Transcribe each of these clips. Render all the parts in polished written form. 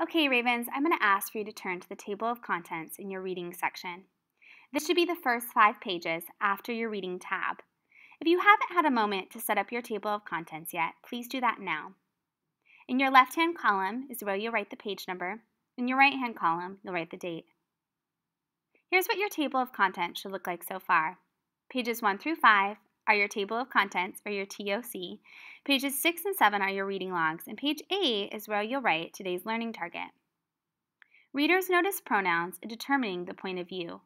Okay, Ravens, I'm going to ask for you to turn to the table of contents in your reading section. This should be the first 5 pages after your reading tab. If you haven't had a moment to set up your table of contents yet, please do that now. In your left-hand column is where you'll write the page number. In your right-hand column, you'll write the date. Here's what your table of contents should look like so far. Pages 1 through 5 are your table of contents, or your TOC. Pages 6 and 7 are your reading logs, and page 8 is where you'll write today's learning target. Readers notice pronouns in determining the point of view.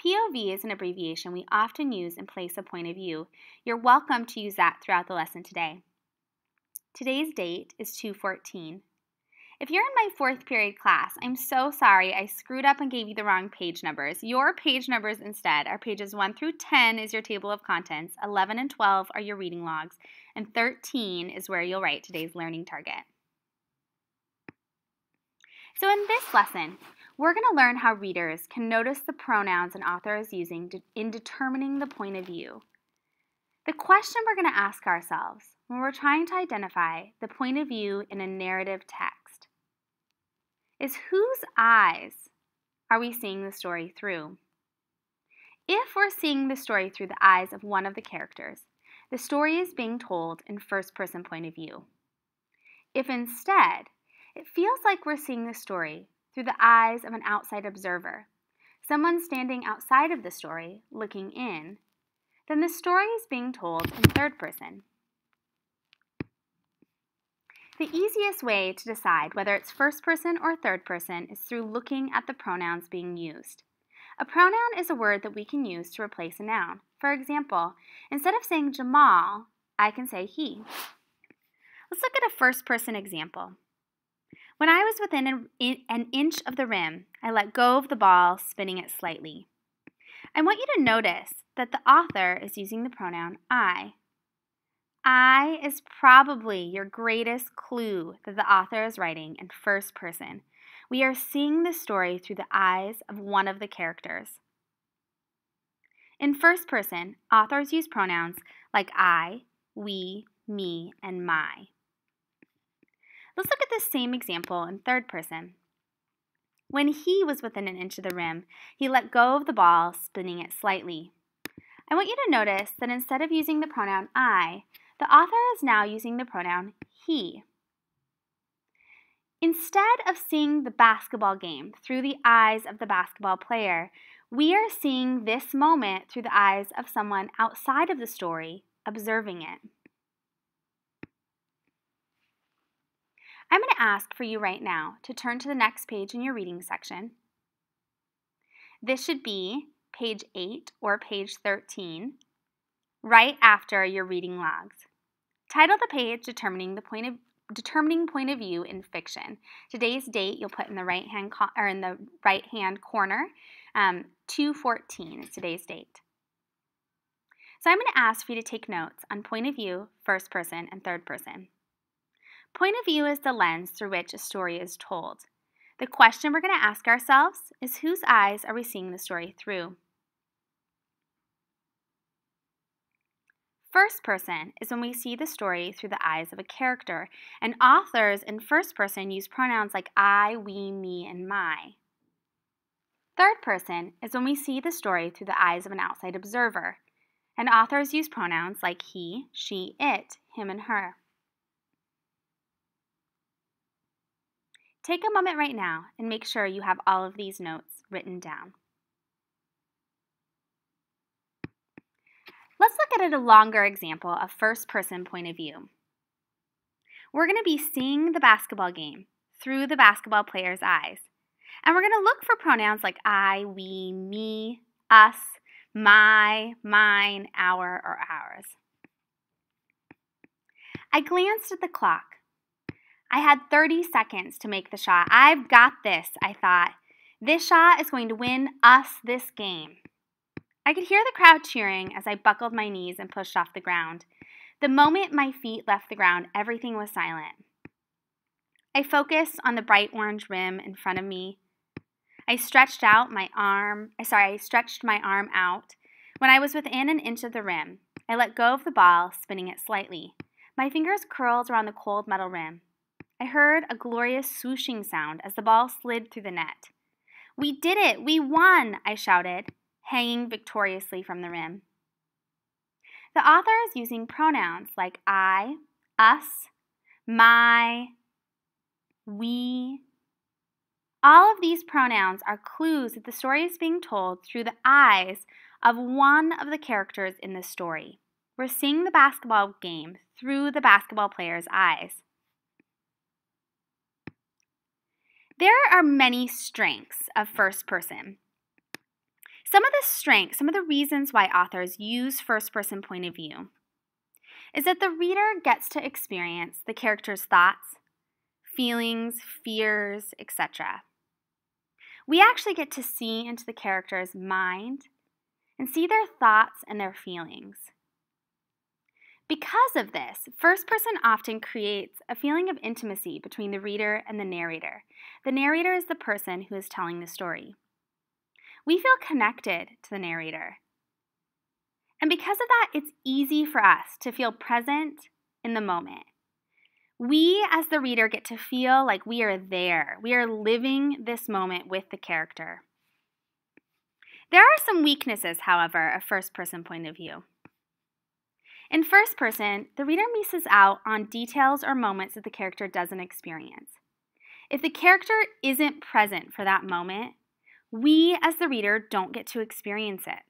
POV is an abbreviation we often use in place of point of view. You're welcome to use that throughout the lesson today. Today's date is 2/14. If you're in my 4th period class, I'm so sorry I screwed up and gave you the wrong page numbers. Your page numbers instead are pages 1 through 10 is your table of contents, 11 and 12 are your reading logs, and 13 is where you'll write today's learning target. So in this lesson, we're going to learn how readers can notice the pronouns an author is using in determining the point of view. The question we're going to ask ourselves when we're trying to identify the point of view in a narrative text is, whose eyes are we seeing the story through? If we're seeing the story through the eyes of one of the characters, the story is being told in first-person point of view. If instead, it feels like we're seeing the story through the eyes of an outside observer, someone standing outside of the story looking in, then the story is being told in third person. The easiest way to decide whether it's first person or third person is through looking at the pronouns being used. A pronoun is a word that we can use to replace a noun. For example, instead of saying Jamal, I can say he. Let's look at a first person example. When I was within an inch of the rim, I let go of the ball, spinning it slightly. I want you to notice that the author is using the pronoun I. I is probably your greatest clue that the author is writing in first person. We are seeing the story through the eyes of one of the characters. In first person, authors use pronouns like I, we, me, and my. Let's look at this same example in third person. When he was within an inch of the rim, he let go of the ball, spinning it slightly. I want you to notice that instead of using the pronoun I, the author is now using the pronoun he. Instead of seeing the basketball game through the eyes of the basketball player, we are seeing this moment through the eyes of someone outside of the story, observing it. I'm going to ask for you right now to turn to the next page in your reading section. This should be page 8 or page 13, right after your reading logs. Title the page Determining Point of View in Fiction. Today's date you'll put in the right-hand corner. 2/14 is today's date. So I'm going to ask for you to take notes on point of view, first person, and third person. Point of view is the lens through which a story is told. The question we're going to ask ourselves is, whose eyes are we seeing the story through? First person is when we see the story through the eyes of a character, and authors in first person use pronouns like I, we, me, and my. Third person is when we see the story through the eyes of an outside observer, and authors use pronouns like he, she, it, him, and her. Take a moment right now and make sure you have all of these notes written down. Let's look at a longer example of first-person point of view. We're going to be seeing the basketball game through the basketball player's eyes. And we're going to look for pronouns like I, we, me, us, my, mine, our, or ours. I glanced at the clock. I had 30 seconds to make the shot. I've got this, I thought. This shot is going to win us this game. I could hear the crowd cheering as I buckled my knees and pushed off the ground. The moment my feet left the ground, everything was silent. I focused on the bright orange rim in front of me. I stretched my arm out. When I was within an inch of the rim, I let go of the ball, spinning it slightly. My fingers curled around the cold metal rim. I heard a glorious swooshing sound as the ball slid through the net. We did it! We won! I shouted, hanging victoriously from the rim. The author is using pronouns like I, us, my, we. All of these pronouns are clues that the story is being told through the eyes of one of the characters in the story. We're seeing the basketball game through the basketball player's eyes. There are many strengths of first person. Some of the reasons why authors use first-person point of view is that the reader gets to experience the character's thoughts, feelings, fears, etc. We actually get to see into the character's mind and see their thoughts and their feelings. Because of this, first person often creates a feeling of intimacy between the reader and the narrator. The narrator is the person who is telling the story. We feel connected to the narrator. And because of that, it's easy for us to feel present in the moment. We, as the reader, get to feel like we are there. We are living this moment with the character. There are some weaknesses, however, of first-person point of view. In first person, the reader misses out on details or moments that the character doesn't experience. If the character isn't present for that moment, we, as the reader, don't get to experience it.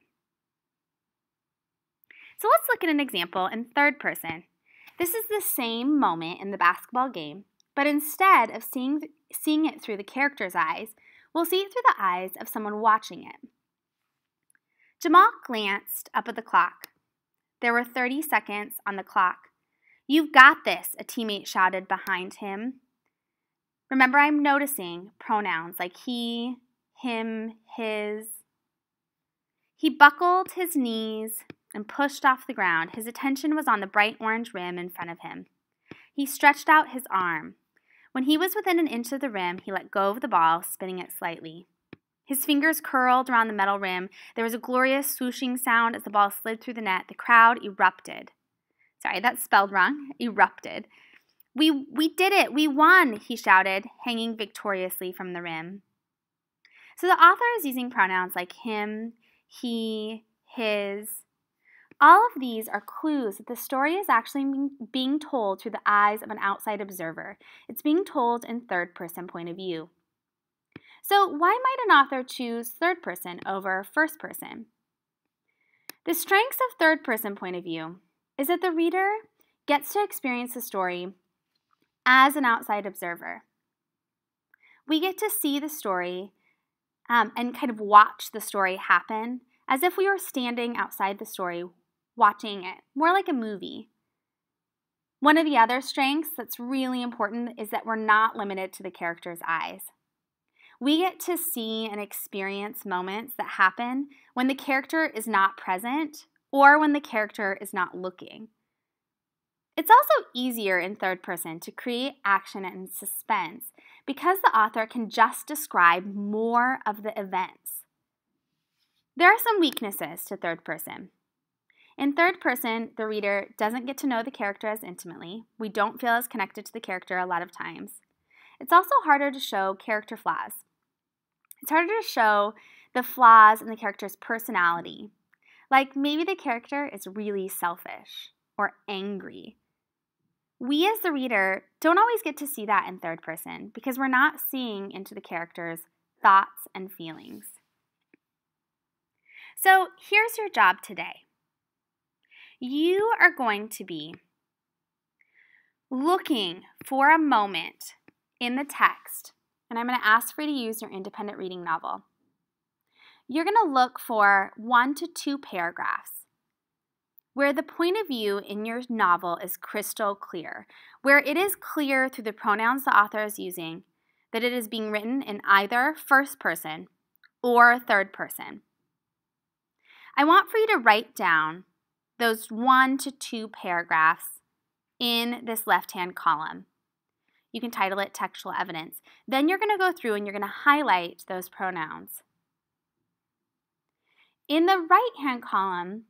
So let's look at an example in third person. This is the same moment in the basketball game, but instead of seeing it through the character's eyes, we'll see it through the eyes of someone watching it. Jamal glanced up at the clock. There were 30 seconds on the clock. "You've got this," a teammate shouted behind him. Remember, I'm noticing pronouns like he, him, his. He buckled his knees and pushed off the ground. His attention was on the bright orange rim in front of him. He stretched out his arm. When he was within an inch of the rim, he let go of the ball, spinning it slightly. His fingers curled around the metal rim. There was a glorious swooshing sound as the ball slid through the net. The crowd erupted. Sorry, that's spelled wrong. Erupted. We did it. We won, he shouted, hanging victoriously from the rim. So the author is using pronouns like him, he, his. All of these are clues that the story is actually being told through the eyes of an outside observer. It's being told in third-person point of view. So why might an author choose third person over first person? The strengths of third person point of view is that the reader gets to experience the story as an outside observer. We get to see the story and kind of watch the story happen as if we were standing outside the story watching it, more like a movie. One of the other strengths that's really important is that we're not limited to the character's eyes. We get to see and experience moments that happen when the character is not present or when the character is not looking. It's also easier in third person to create action and suspense because the author can just describe more of the events. There are some weaknesses to third person. In third person, the reader doesn't get to know the character as intimately. We don't feel as connected to the character a lot of times. It's also harder to show character flaws. It's harder to show the flaws in the character's personality. Like maybe the character is really selfish or angry. We as the reader don't always get to see that in third person because we're not seeing into the character's thoughts and feelings. So here's your job today. You are going to be looking for a moment in the text, and I'm going to ask for you to use your independent reading novel. You're going to look for 1 to 2 paragraphs where the point of view in your novel is crystal clear, where it is clear through the pronouns the author is using that it is being written in either first person or third person. I want for you to write down those 1 to 2 paragraphs in this left-hand column. You can title it Textual Evidence. Then you're going to go through and you're going to highlight those pronouns. In the right-hand column,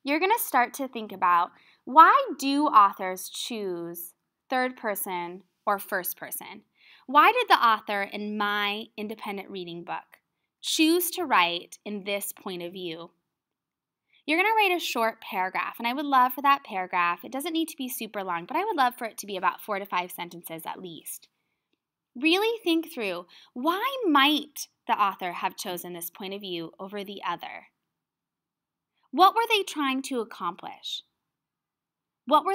you're going to start to think about why do authors choose third person or first person? Why did the author in my independent reading book choose to write in this point of view? You're going to write a short paragraph, and I would love for that paragraph, it doesn't need to be super long, but I would love for it to be about 4 to 5 sentences at least. Really think through, why might the author have chosen this point of view over the other? What were they trying to accomplish? What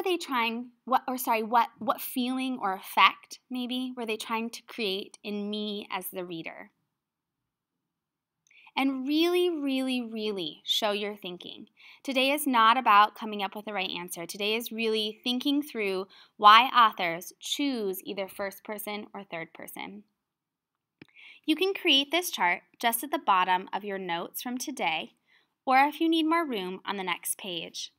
feeling or effect, maybe, were they trying to create in me as the reader? And really, really, really show your thinking. Today is not about coming up with the right answer. Today is really thinking through why authors choose either first person or third person. You can create this chart just at the bottom of your notes from today, or if you need more room, on the next page.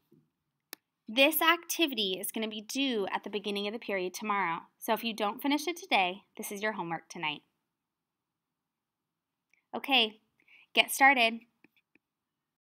This activity is going to be due at the beginning of the period tomorrow, so if you don't finish it today, this is your homework tonight. Okay, get started.